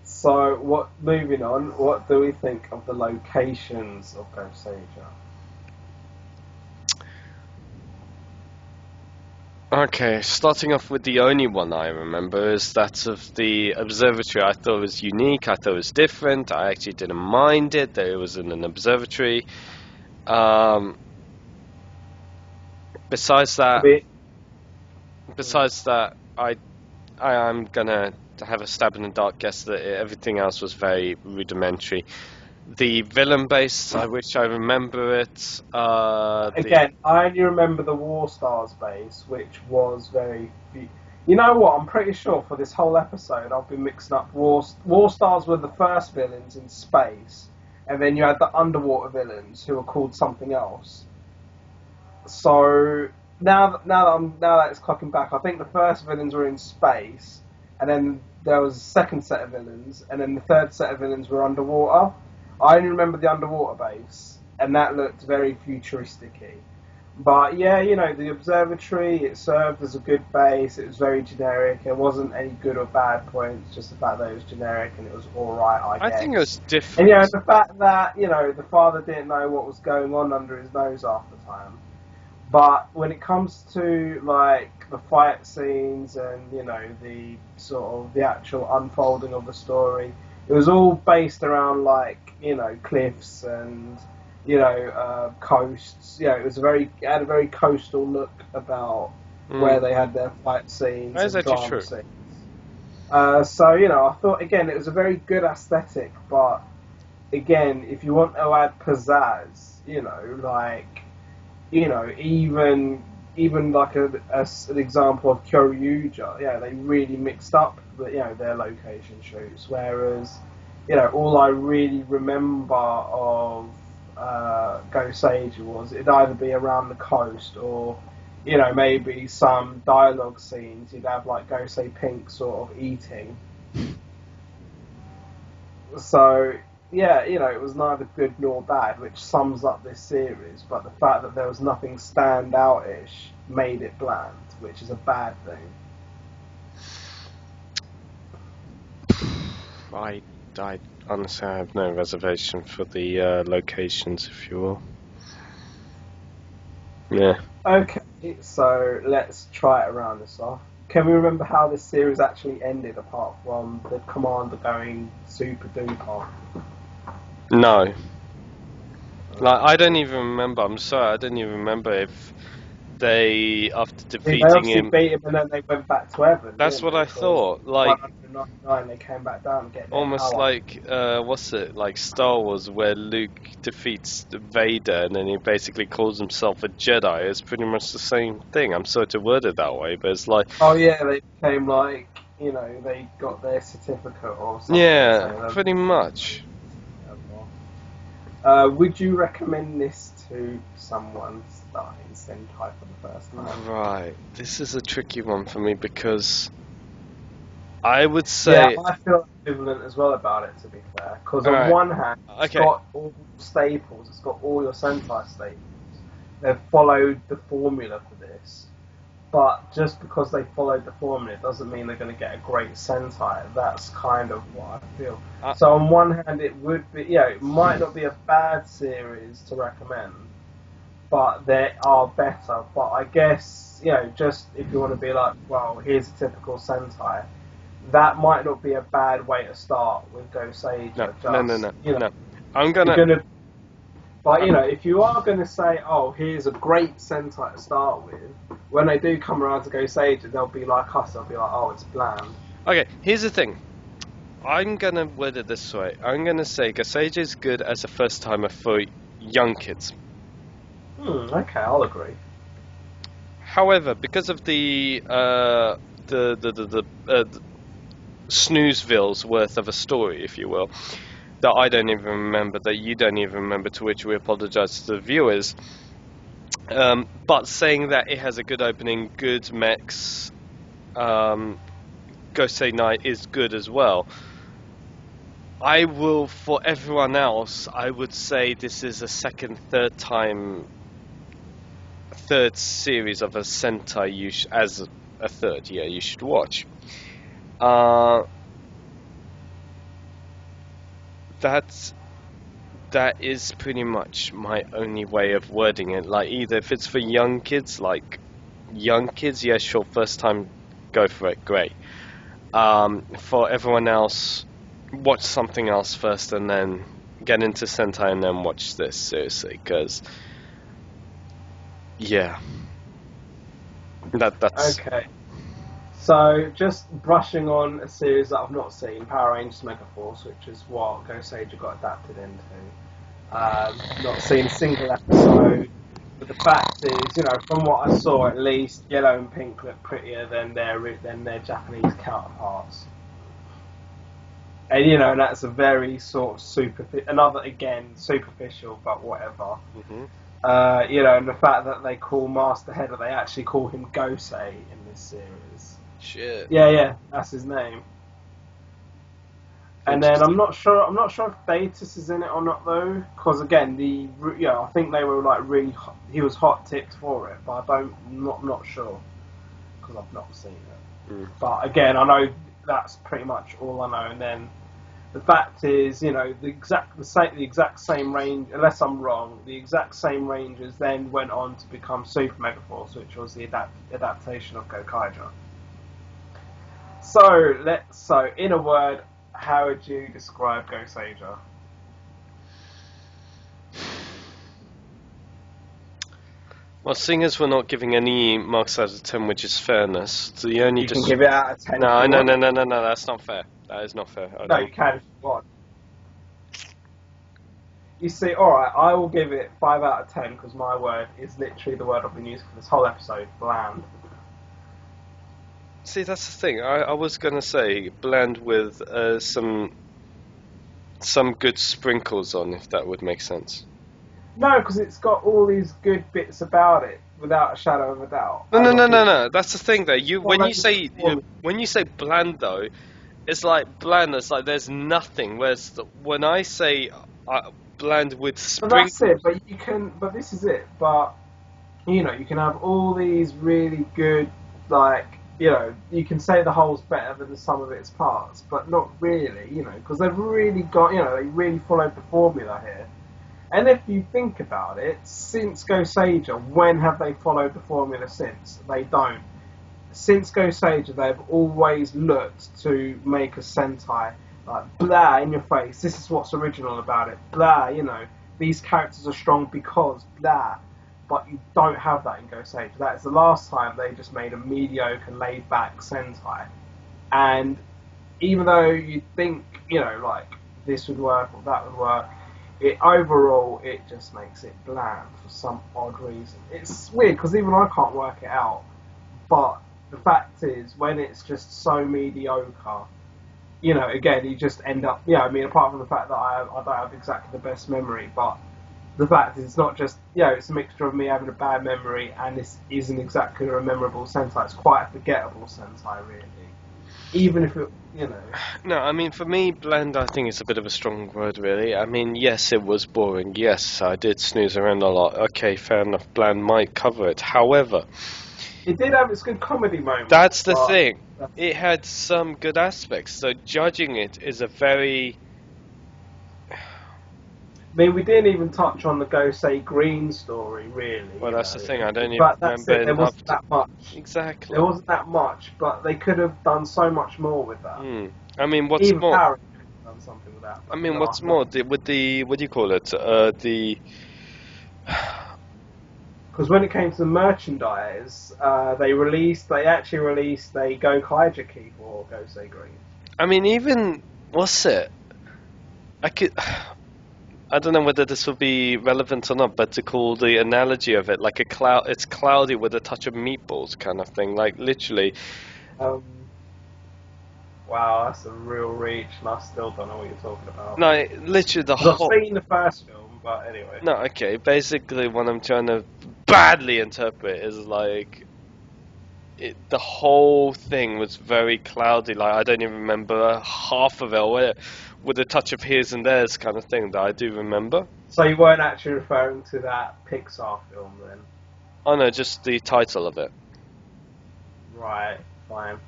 So, moving on, what do we think of the locations of Goseiger? Okay, starting off with the only one I remember is that of the observatory. I thought it was unique, I thought it was different, I actually didn't mind it that it was in an observatory. Besides that, I'm gonna have a stab in the dark guess that everything else was very rudimentary. The villain base, I wish I remember it. Again, I only remember the War Stars base, which was very... You know what, I'm pretty sure for this whole episode I've been mixing up War Stars were the first villains in space, and then you had the underwater villains who were called something else. So now that it's clocking back, I think the first villains were in space, and then there was a second set of villains, and then the third set of villains were underwater. I only remember the underwater base, and that looked very futuristic-y. But yeah, the observatory, it served as a good base. It was very generic. It wasn't any good or bad points, just the fact that it was generic and it was alright, I guess. I think it was different. And the fact that, the father didn't know what was going on under his nose half the time. But when it comes to, like, the fight scenes and, the sort of the actual unfolding of the story, it was all based around, like, cliffs and, coasts. It had a very coastal look about where they had their fight scenes That is and actually drama true. scenes. So, I thought, again, it was a very good aesthetic, but, again, if you want to add pizzazz, even like an example of Kyoryuja, they really mixed up their location shoots, whereas all I really remember of Goseiger was it'd either be around the coast or maybe some dialogue scenes. You'd have like Gosei Pink sort of eating. So yeah, it was neither good nor bad, which sums up this series. But the fact that there was nothing standout-ish made it bland, which is a bad thing. I honestly have no reservation for the locations, if you will. Yeah. Okay, so let's try it around this off. Can we remember how this series actually ended, apart from the commander going super duper? No. Like, I don't even remember. I'm sorry, I don't even remember if they, after defeating him... They beat him and then they went back to heaven. That's what I thought. Like 199, they came back down and get their almost power. like, what's it? Like Star Wars, where Luke defeats Vader and then he basically calls himself a Jedi. It's pretty much the same thing. I'm sorry to word it that way, but it's like... Oh yeah, they became like, they got their certificate or something. Yeah, pretty much. Would you recommend this to someone starting Sentai for the first time? Right, this is a tricky one for me because I would say... Yeah, I feel ambivalent as well about it, to be fair. Because on Alright. one hand, it's got all staples, it's got all your Sentai staples. They've followed the formula for this. but just because they followed the formula doesn't mean they're going to get a great Sentai. That's kind of what I feel. So on one hand, it would be, it might not be a bad series to recommend, but there are better. But I guess, just if you want to be like, well, here's a typical Sentai, that might not be a bad way to start with Goseiger. No. I'm gonna. But, if you are going to say, oh, here's a great Sentai to start with, when they do come around to Goseiger, they'll be like us, they'll be like, oh, it's bland. Okay, here's the thing. I'm going to word it this way. I'm going to say Goseiger is good as a first timer for young kids. Okay, I'll agree. However, because of the snoozevilles worth of a story, if you will, that I don't even remember, that you don't even remember, to which we apologise to the viewers. But saying that it has a good opening, good mechs, Gosei Night is good as well. I will, for everyone else, I would say this is a third series of a Sentai you should watch. That is pretty much my only way of wording it. Like, either if it's for young kids, yeah, sure, first time, go for it, great. For everyone else, watch something else first and then get into Sentai and then watch this, seriously, because, yeah. That's... Okay. So, just brushing on a series that I've not seen, Power Rangers Megaforce, which is what Goseiger got adapted into. Not seen a single episode, but the fact is, from what I saw at least, yellow and pink look prettier than their Japanese counterparts. And, and that's a very sort of superficial, but whatever. Mm-hmm. And the fact that they call Master Header, they actually call him Gosei in this series. Shit. Yeah, that's his name. And then I'm not sure if Datus is in it or not though, because again, I think they were like really, he was hot tipped for it, but I'm not sure because I've not seen it. But again, I know that's pretty much all I know. And then the fact is, the exact same range, unless I'm wrong, the exact same Rangers then went on to become Super Megaforce, which was the adaptation of Gokaiger. So in a word, how would you describe Goseiger? Well, seeing as we're not giving any marks out of 10, which is fairness, the only you can give it out of 10. No, that's not fair. That is not fair. No, you can if you want. You see, alright, I will give it 5 out of 10 because my word is literally the word I've been using for this whole episode, bland. See, that's the thing. I was going to say bland with some good sprinkles on, if that would make sense. No, because it's got all these good bits about it, without a shadow of a doubt. No. That's the thing, though. When you say bland, though, it's like bland. It's like there's nothing. Whereas when I say bland with sprinkles, but that's it. But this is it. But you can have all these really good, you can say the whole's better than the sum of its parts, but not really, because they've really got, they really followed the formula here. And if you think about it, since Goseiger, when have they followed the formula since? They don't. Since Goseiger, they've always looked to make a Sentai, like, blah, in your face, this is what's original about it, blah, these characters are strong because, blah. But you don't have that in Goseiger. That's the last time they just made a mediocre, laid-back Sentai. And even though you'd think, this would work or that would work, overall, it just makes it bland for some odd reason. It's weird, because even I can't work it out. But the fact is, when it's just so mediocre, again, you just end up, apart from the fact that I don't have exactly the best memory, but the fact is, it's not just, it's a mixture of me having a bad memory and this isn't exactly a memorable Sentai. It's quite a forgettable Sentai, really. Even if it, No, I mean, for me, bland, I think it's a bit of a strong word, really. I mean, yes, it was boring. Yes, I did snooze around a lot. Okay, fair enough. Bland might cover it. However, It did have its good comedy moments. That's the but thing. that's- It had some good aspects. So judging it is a very... I mean, we didn't even touch on the Gosei Green story, really. Well, you that's know. the thing. I don't even But that's remember it. There enough wasn't that much. Exactly. There wasn't that much, but they could have done so much more with that. I mean, what's Even more? Power could have done something with that. I mean, what's more? With the what do you call it? The Because when it came to the merchandise, they actually released a Go Kaijiki for Gosei Green. I mean, even what's it? I could. I don't know whether this will be relevant or not, but to call the analogy of it like a cloud, it's cloudy with a touch of meatballs kind of thing. Like literally. Wow, that's a real reach, and I still don't know what you're talking about. No, literally the 'Cause whole. I've seen the first film, but anyway. No, okay. Basically, what I'm trying to badly interpret is like. The whole thing was very cloudy. Like I don't even remember half of it, with a touch of his and theirs kind of thing that I do remember. So you weren't actually referring to that Pixar film then? Oh no, just the title of it. Right, fine.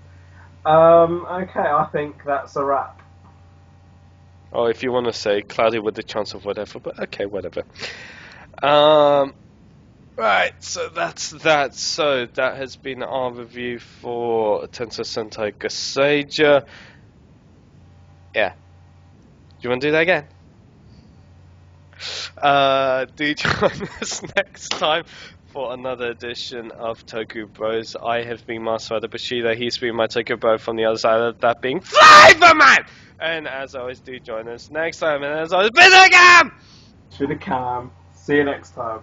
Okay, I think that's a wrap. Or if you want to say cloudy with the chance of whatever, but okay, whatever. Right, so that's that. So that has been our review for Tensou Sentai Goseiger. Yeah. Do you want to do that again? Do join us next time for another edition of Toku Bros. I have been Master Rider Bushido. He's been my Toku Bro from the other side of that being Flayvaman! And as always, do join us next time. And as always, Bisagam! Should have come. See you next time.